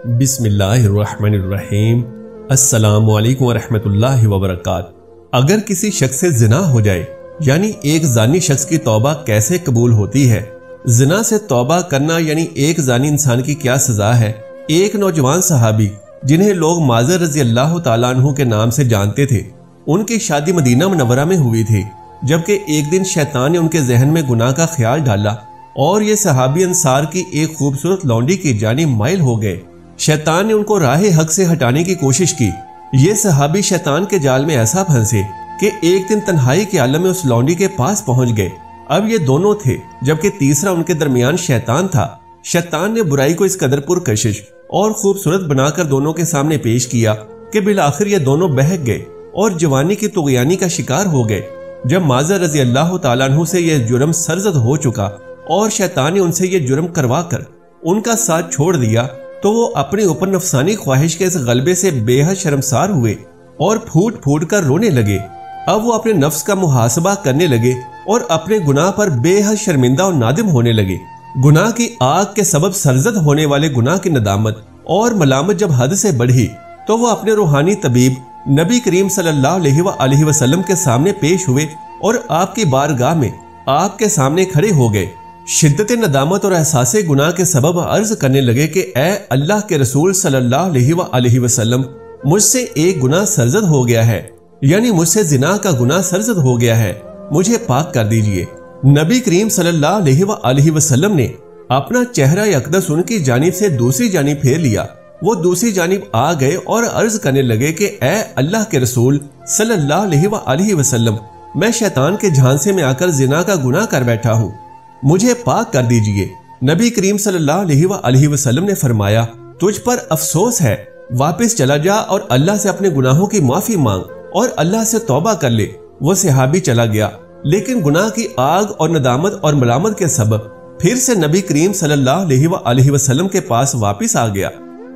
बिस्मिल्लाहिर्रहमानिर्रहीम। अस्सलामुअलैकुम वरहमतुल्लाहि वबरकातुहू। अगर किसी शख्स से जिना हो जाए, यानी एक जानी शख्स की तौबा कैसे कबूल होती है? जिना से तौबा करना यानी एक जानी इंसान की क्या सजा है? एक नौजवान सहाबी जिन्हें लोग माज़र रज़ी अल्लाह तआला अन्हु के नाम से जानते थे, उनकी शादी मदीना मुनव्वरा में हुई थी। जबकि एक दिन शैतान ने उनके जहन में गुनाह का ख्याल डाला और ये सहाबी अंसार की एक खूबसूरत लौंडी की जानिब माइल हो गए। शैतान ने उनको राह हक से हटाने की कोशिश की। ये सहाबी शैतान के जाल में ऐसा फंसे कि एक दिन तन्हाई के आलम में उस लौंडी के पास पहुंच गए। अब ये दोनों थे, जबकि तीसरा उनके दरमियान शैतान था। शैतान ने बुराई को इस कदर पुरकशिश और खूबसूरत बनाकर दोनों के सामने पेश किया कि बिलाखिर ये दोनों बहक गए और जवानी की तुगयानी का शिकार हो गए। जब माज़र रज़ी अल्लाह तआला अन्हु से यह जुर्म सरजद हो चुका और शैतान ने उनसे यह जुर्म करवा कर उनका साथ छोड़ दिया, तो वो अपने ऊपर नफसानी ख्वाहिश के इस गलबे से बेहद शर्मसार हुए और फूट फूट कर रोने लगे। अब वो अपने नफ्स का मुहासबा करने लगे और अपने गुनाह पर बेहद शर्मिंदा और नादिम होने लगे। गुनाह की आग के सबब सरजद होने वाले गुनाह की नदामत और मलामत जब हद से बढ़ी, तो वो अपने रूहानी तबीब नबी करीम सल्लल्लाहु अलैहि वसल्लम के सामने पेश हुए और आपकी बारगाह में आपके सामने खड़े हो गए। शिद्दत नदामत और एहसास गुनाह के सबब अर्ज करने लगे कि ए अल्लाह के रसूल सल्लल्लाहु अलैहि वसल्लम, मुझसे एक गुनाह सरजद हो गया है, यानी मुझसे जिना का गुनाह सरजद हो गया है, मुझे पाक कर दीजिए। नबी करीम सल्लल्लाहु अलैहि वसल्लम ने अपना चेहरा अक़दस उनकी जानिब से दूसरी जानिब फेर लिया। वो दूसरी जानिब आ गए और अर्ज करने लगे कि ए अल्लाह के रसूल सल्लल्लाहु अलैहि वसल्लम, मैं शैतान के झांसे में आकर जिना का गुनाह कर बैठा हूँ, मुझे पाक कर दीजिए। नबी करीम सल्लल्लाहु अलैहि वसल्लम ने फरमाया, तुझ पर अफसोस है, वापस चला जा और अल्लाह से अपने गुनाहों की माफी मांग और अल्लाह से तौबा कर ले। वो सहाबी चला गया, लेकिन गुनाह की आग और नदामत और मलामत के सबब फिर से नबी करीम सल्लल्लाहु अलैहि वसल्लम के पास वापिस आ गया।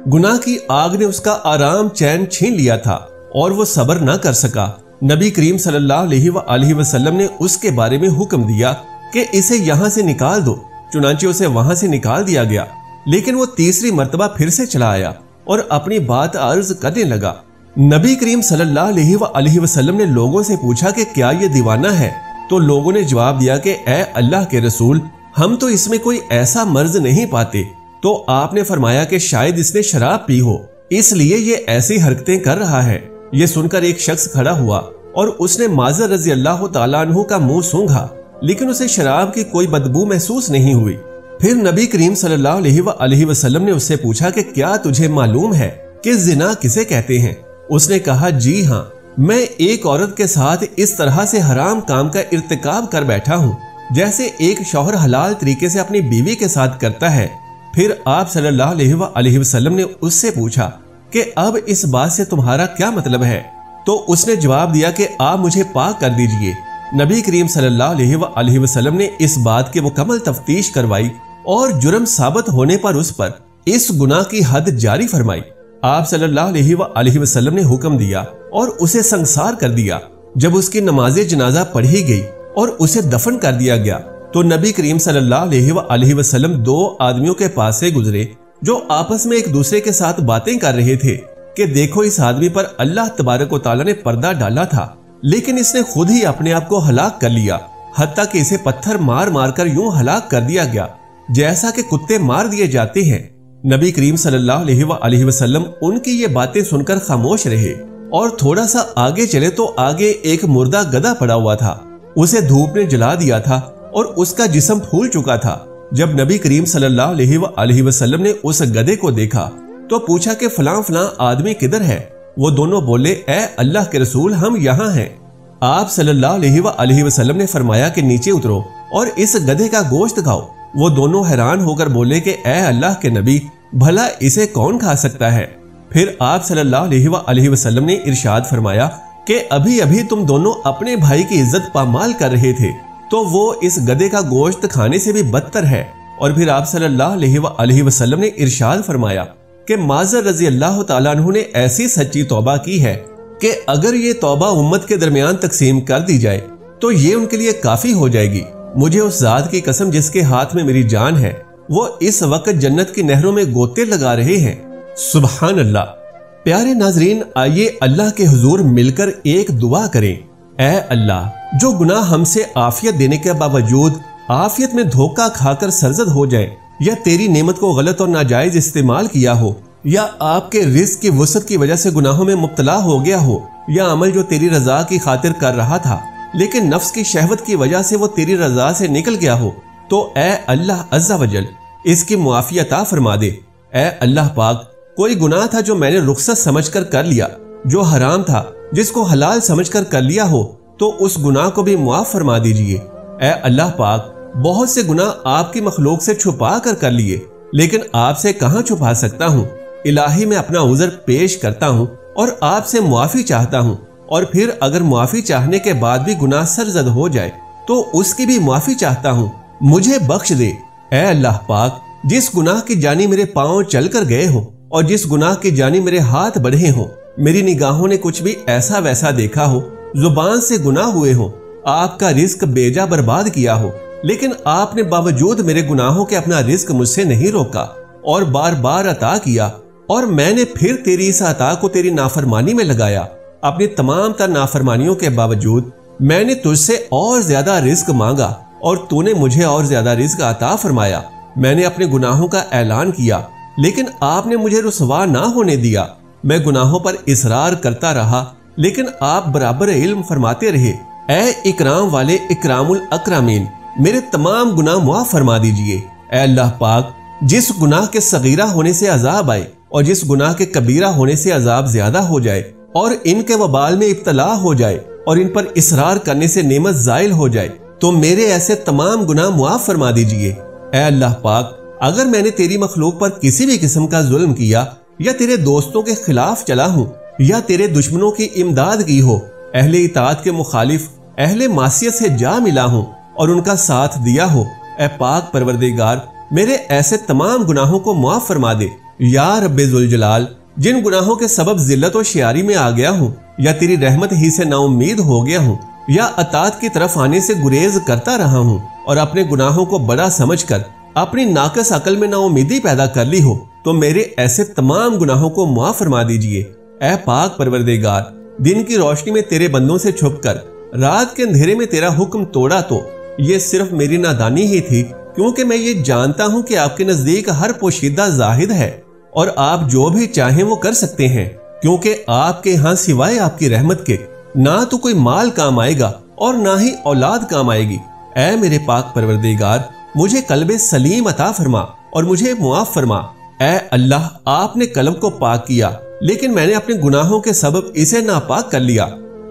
गुनाह की आग ने उसका आराम चैन छीन लिया था और वो सब्र न कर सका। नबी करीम सल्लल्लाहु अलैहि वसल्लम ने उसके बारे में हुक्म दिया कि इसे यहाँ से निकाल दो। चुनांचे उसे वहां से निकाल दिया गया, लेकिन वो तीसरी मर्तबा फिर से चला आया और अपनी बात अर्ज करने लगा। नबी करीम सल्लल्लाहु अलैहि वसल्लम ने लोगों से पूछा कि क्या ये दीवाना है? तो लोगों ने जवाब दिया कि ए अल्लाह के रसूल, हम तो इसमें कोई ऐसा मर्ज नहीं पाते। तो आपने फरमाया कि शायद इसने शराब पी हो, इसलिए ये ऐसी हरकतें कर रहा है। ये सुनकर एक शख्स खड़ा हुआ और उसने माज़र रज़ी अल्लाह तआला अन्हु का मुंह सूंघा, लेकिन उसे शराब की कोई बदबू महसूस नहीं हुई। फिर नबी करीम सल्लल्लाहु अलैहि वसल्लम ने उससे पूछा कि क्या तुझे मालूम है कि जिना किसे कहते हैं? उसने कहा, जी हाँ, मैं एक औरत के साथ इस तरह से हराम काम का इर्तिकाब कर बैठा हूँ जैसे एक शौहर हलाल तरीके से अपनी बीवी के साथ करता है। फिर आप सल्लल्लाहु अलैहि वसल्लम ने उससे पूछा कि अब इस बात से तुम्हारा क्या मतलब है? तो उसने जवाब दिया कि आप मुझे पाक कर दीजिए। नबी करीम सल्लल्लाहु अलैहि वसल्लम ने इस बात की मुकम्मल तफ्तीश करवाई और जुर्म साबित होने पर उस पर इस गुनाह की हद जारी फरमाई। आप सल्लल्लाहु अलैहि वसल्लम ने हुक्म दिया और उसे संसार कर दिया। जब उसकी नमाज जनाजा पढ़ी गई और उसे दफन कर दिया गया, तो नबी करीम सल्लल्लाहु अलैहि वसल्लम दो आदमियों के पास से गुजरे जो आपस में एक दूसरे के साथ बातें कर रहे थे कि देखो, इस आदमी पर अल्लाह तबारक व तआला ने पर्दा डाला था, लेकिन इसने खुद ही अपने आप को हलाक कर लिया। हत्ता कि इसे पत्थर मार मार कर यूं हलाक कर दिया गया जैसा कि कुत्ते मार दिए जाते हैं। नबी करीम सल्लल्लाहु अलैहि वसल्लम उनकी ये बातें सुनकर खामोश रहे और थोड़ा सा आगे चले तो आगे एक मुर्दा गधा पड़ा हुआ था। उसे धूप ने जला दिया था और उसका जिस्म फूल चुका था। जब नबी करीम सल्लल्लाहु अलैहि वसल्लम ने उस गधे को देखा तो पूछा कि फलां फलां आदमी किधर है? वो दोनों बोले, ए अल्लाह के रसूल, हम यहाँ हैं। आप सल्लल्लाहु अलैहि वसल्लम ने फरमाया कि नीचे उतरो और इस गधे का गोश्त खाओ। वो दोनों हैरान होकर बोले कि ए अल्लाह के नबी, भला इसे कौन खा सकता है? फिर आप सल्लल्लाहु अलैहि वसल्लम ने इरशाद फरमाया कि अभी अभी तुम दोनों अपने भाई की इज्जत पामाल कर रहे थे, तो वो इस गधे का गोश्त खाने से भी बदतर है। और फिर आप सल्लल्लाहु अलैहि वसल्लम ने इरशाद फरमाया कि माज़र रज़ी अल्लाह तआला अन्हु ने ऐसी सच्ची तौबा की है कि अगर ये तौबा उम्मत के दरमियान तकसीम कर दी जाए तो ये उनके लिए काफी हो जाएगी। मुझे उस जात की कसम जिसके हाथ में मेरी जान है, वो इस वक्त जन्नत की नहरों में गोते लगा रहे हैं। सुभान अल्लाह। प्यारे नाजरीन, आइए अल्लाह के हुजूर मिलकर एक दुआ करें। ऐ अल्लाह, जो गुनाह हमसे आफियत देने के बावजूद आफियत में धोखा खाकर सरजद हो जाए, या तेरी नेमत को गलत और नाजायज इस्तेमाल किया हो, या आपके रिस्क की वसअत की वजह से गुनाहों में मुब्तला हो गया हो, या अमल जो तेरी रजा की खातिर कर रहा था लेकिन नफ्स की शहवत की वजह से वो तेरी रजा से निकल गया हो, तो ऐ अल्लाह अज़्ज़ा वजल इसकी मुआफ़ी अता फरमा दे। ऐ अल्लाह पाक, कोई गुनाह था जो मैंने रुखसत समझकर कर लिया, जो हराम था जिसको हलाल समझकर कर लिया हो, तो उस गुनाह को भी मुआफ़ फरमा दीजिए। ऐ अल्लाह पाक, बहुत से गुनाह आपकी मखलूक से छुपा कर लिए, लेकिन आपसे कहाँ छुपा सकता हूँ। इलाही में अपना उज़र पेश करता हूँ और आपसे मुआफ़ी चाहता हूँ, और फिर अगर मुआफ़ी चाहने के बाद भी गुनाह सरजद हो जाए तो उसकी भी मुआफ़ी चाहता हूँ, मुझे बख्श दे। ऐ अल्लाह पाक, जिस गुनाह की जानी मेरे पाँव चल कर गए हों और जिस गुनाह की जानी मेरे हाथ बढ़े हों, मेरी निगाहों ने कुछ भी ऐसा वैसा देखा हो, जुबान से गुनाह हुए हों, आपका रिस्क बेजा बर्बाद किया हो, लेकिन आपने बावजूद मेरे गुनाहों के अपना रिस्क मुझसे नहीं रोका और बार बार अता किया, और मैंने फिर तेरी इस अता को तेरी नाफरमानी में लगाया। अपनी तमाम तर नाफरमानियों के बावजूद मैंने तुझसे और ज्यादा रिस्क मांगा और तूने मुझे और ज्यादा रिस्क अता फरमाया। मैंने अपने गुनाहों का ऐलान किया, लेकिन आपने मुझे रुसवा ना होने दिया। मैं गुनाहों पर इसरार करता रहा, लेकिन आप बराबर इल्म फरमाते रहे। ऐ इकराम वाले इकरामुल अकरामीन, मेरे तमाम गुनाह मुआफ फरमा दीजिए। ऐ अल्लाह पाक, जिस गुनाह के सगीरा होने से अजाब आए और जिस गुनाह के कबीरा होने से अजाब ज्यादा हो जाए और इनके वबाल में इब्तला हो जाए और इन पर इसरार करने से नेमत जायल हो जाए, तो मेरे ऐसे तमाम गुनाह मुआफ फरमा दीजिए। ऐ अल्लाह पाक, अगर मैंने तेरी मखलूक पर किसी भी किस्म का जुल्म किया, या तेरे दोस्तों के खिलाफ चला हूँ, या तेरे दुश्मनों की इमदाद की हो, अहले इताअत के मुखालिफ अहले मासियत से जा मिला हूँ और उनका साथ दिया हो, ऐ पाक परवरदिगार, मेरे ऐसे तमाम गुनाहों को मुआफ फरमा दे। या रब्बे जुल जलाल, जिन गुनाहों के सबब जिल्लत और शियारी में आ गया हूँ, या तेरी रहमत ही से नाउम्मीद हो गया हूँ, या अतात की तरफ आने से गुरेज करता रहा हूँ और अपने गुनाहों को बड़ा समझकर अपनी नाकस अकल में नाउम्मीदी पैदा कर ली हो, तो मेरे ऐसे तमाम गुनाहों को मुआफ फरमा दीजिए। ऐ पाक परवरदिगार, दिन की रोशनी में तेरे बंदों से छुपकर रात के अंधेरे में तेरा हुक्म तोड़ा तो ये सिर्फ मेरी नादानी ही थी, क्योंकि मैं ये जानता हूँ कि आपके नजदीक हर पोशीदा जाहिद है और आप जो भी चाहें वो कर सकते हैं, क्योंकि आपके यहाँ सिवाय आपकी रहमत के ना तो कोई माल काम आएगा और ना ही औलाद काम आएगी। ऐ मेरे पाक परवरदिगार, मुझे कल्बे सलीम अता फरमा और मुझे मुआफ फरमा। ऐ अल्लाह, आपने कल्ब को पाक किया, लेकिन मैंने अपने गुनाहों के सबब इसे नापाक कर लिया।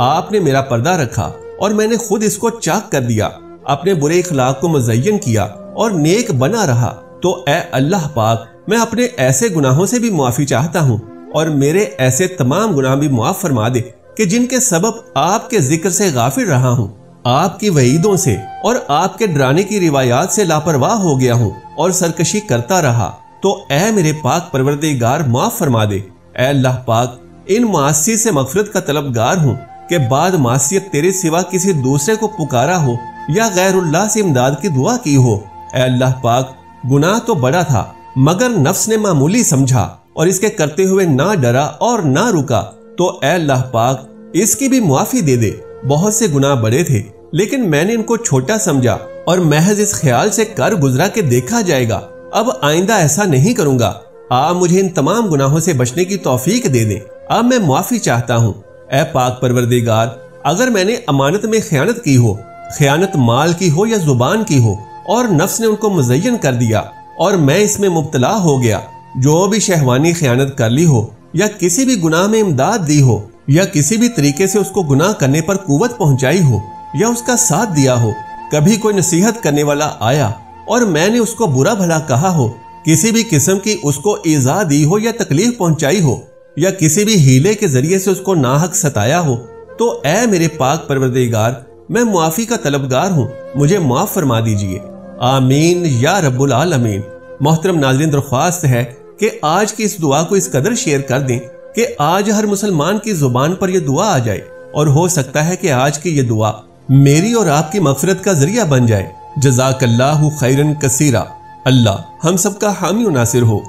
आपने मेरा पर्दा रखा और मैंने खुद इसको चाक कर दिया, अपने बुरे इखलाक को मुज़य्यन किया और नेक बना रहा। तो ऐ अल्लाह पाक, मैं अपने ऐसे गुनाहों से भी मुआफी चाहता हूँ और मेरे ऐसे तमाम गुनाह भी मुआफ फरमा दे कि जिनके सबब आपके जिक्र से गाफिल रहा हूँ, आपकी वईदों से और आपके डराने की रिवायात से लापरवाह हो गया हूँ और सरकशी करता रहा। तो ऐ मेरे पाक परवरदिगार, माफ फरमा दे। ऐ अल्लाह पाक, इन मासी से मगफरत का तलबगार हूँ कि बाद मासियत तेरे सिवा किसी दूसरे को पुकारा हो या गैरुल्लाह से इमदाद की दुआ की हो। ऐ अल्लाह पाक, गुनाह तो बड़ा था मगर नफ्स ने मामूली समझा और इसके करते हुए ना डरा और ना रुका, तो ऐ अल्लाह पाक, इसकी भी मुआफी दे दे। बहुत से गुनाह बड़े थे, लेकिन मैंने इनको छोटा समझा और महज इस ख्याल से कर गुजरा के देखा जाएगा। अब आइंदा ऐसा नहीं करूंगा। आप मुझे इन तमाम गुनाहों से बचने की तौफीक दे दें। अब मैं मुआफी चाहता हूँ। ऐ पाक परवरदिगार, अगर मैंने अमानत में खयानत की हो, खयानत माल की हो या जुबान की हो, और नफ्स ने उनको मुज़य्यन कर दिया और मैं इसमें मुब्तला हो गया, जो भी शहवानी खयानत कर ली हो या किसी भी गुनाह में इमदाद दी हो या किसी भी तरीके से उसको गुनाह करने पर कुव्वत पहुंचाई हो या उसका साथ दिया हो, कभी कोई नसीहत करने वाला आया और मैंने उसको बुरा भला कहा हो, किसी भी किस्म की उसको ईज़ा दी हो या तकलीफ पहुंचाई हो या किसी भी हीले के जरिए से उसको नाहक सताया हो, तो ऐ मेरे पाक परवरदिगार, मैं मुआफी का तलबगार हूँ, मुझे माफ फरमा दीजिए। आमीन या रब्बुल आलमीन। मोहतरम नाज़रीन, दरख्वास्त है कि आज की इस दुआ को इस कदर शेयर कर दें कि आज हर मुसलमान की जुबान पर यह दुआ आ जाए और हो सकता है कि आज की यह दुआ मेरी और आपकी मग़फ़िरत का जरिया बन जाए। जज़ाकल्लाहु खैरन कसीरा। अल्लाह हम सबका हामी और नासिर हो।